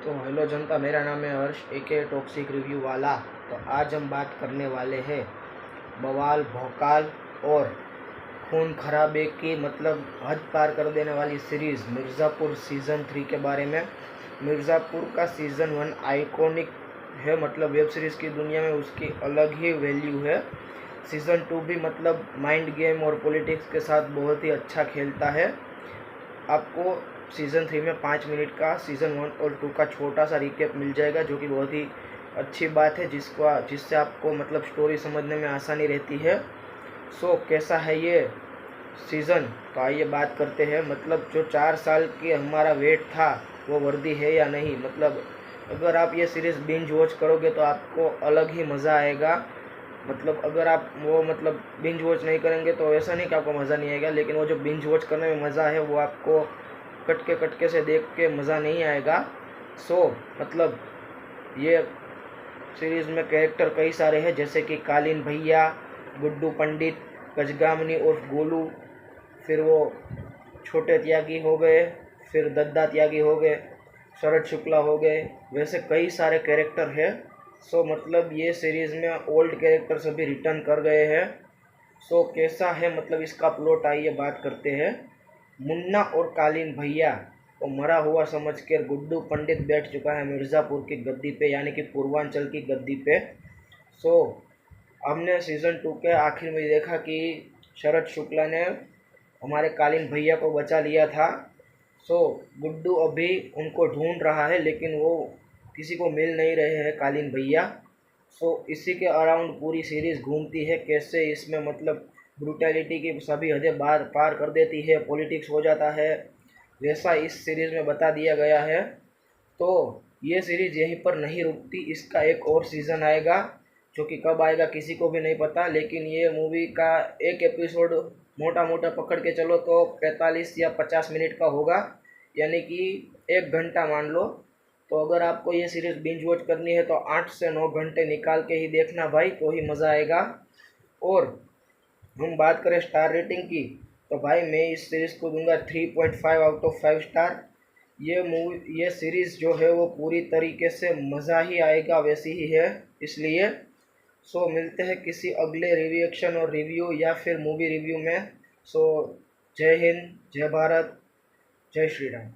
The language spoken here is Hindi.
तो हेलो जनता, मेरा नाम है हर्ष एके टॉक्सिक रिव्यू वाला। तो आज हम बात करने वाले हैं बवाल, भौकाल और खून खराबे की हद पार कर देने वाली सीरीज़ मिर्ज़ापुर सीज़न 3 के बारे में। मिर्ज़ापुर का सीज़न 1 आइकॉनिक है, वेब सीरीज़ की दुनिया में उसकी अलग ही वैल्यू है। सीज़न 2 भी माइंड गेम और पॉलिटिक्स के साथ बहुत ही अच्छा खेलता है। आपको सीज़न 3 में 5 मिनट का सीज़न 1 और 2 का छोटा सा रिकैप मिल जाएगा, जो कि बहुत ही अच्छी बात है, जिससे आपको स्टोरी समझने में आसानी रहती है। कैसा है ये सीज़न, तो आइए बात करते हैं। जो 4 साल की हमारा वेट था वो वर्दी है या नहीं। अगर आप ये सीरीज़ बिंज वॉच करोगे तो आपको अलग ही मज़ा आएगा। अगर आप वो बिंज वॉच नहीं करेंगे तो ऐसा नहीं कि आपको मज़ा नहीं आएगा, लेकिन वो जो बिंज वॉच करने में मज़ा है वो आपको कटके से देख के मज़ा नहीं आएगा। ये सीरीज़ में कैरेक्टर कई सारे हैं, जैसे कि कालीन भैया, गुड्डू पंडित, गजगामनी और गोलू, फिर वो छोटे त्यागी हो गए, फिर दद्दा त्यागी हो गए, शरद शुक्ला हो गए, वैसे कई सारे कैरेक्टर हैं। ये सीरीज़ में ओल्ड कैरेक्टर सभी रिटर्न कर गए हैं। कैसा है इसका प्लॉट, आइए बात करते हैं। मुन्ना और कालीन भैया को मरा हुआ समझकर गुड्डू पंडित बैठ चुका है मिर्ज़ापुर की गद्दी पे, यानी कि पूर्वांचल की गद्दी पे। हमने सीज़न 2 के आखिर में देखा कि शरद शुक्ला ने हमारे कालीन भैया को बचा लिया था। गुड्डू अभी उनको ढूंढ रहा है, लेकिन वो किसी को मिल नहीं रहे हैं कालीन भैया। इसी के अराउंड पूरी सीरीज़ घूमती है, कैसे इसमें ब्रूटैलिटी की सभी हदें पार कर देती है, पॉलिटिक्स हो जाता है, वैसा इस सीरीज़ में बता दिया गया है। ये सीरीज़ यहीं पर नहीं रुकती, इसका एक और सीज़न आएगा, जो कि कब आएगा किसी को भी नहीं पता। लेकिन ये मूवी का एक एपिसोड मोटा पकड़ के चलो तो 45 या 50 मिनट का होगा, यानी कि 1 घंटा मान लो। तो अगर आपको ये सीरीज़ बिंज वॉच करनी है तो 8 से 9 घंटे निकाल के ही देखना भाई, तो ही मज़ा आएगा। और हम बात करें स्टार रेटिंग की, तो भाई मैं इस सीरीज़ को दूंगा 3.5 आउट ऑफ 5 स्टार। ये सीरीज़ जो है वो पूरी तरीके से मज़ा ही आएगा, वैसी ही है। इसलिए मिलते हैं किसी अगले रिएक्शन और रिव्यू या फिर मूवी रिव्यू में। जय हिंद, जय भारत, जय श्री राम।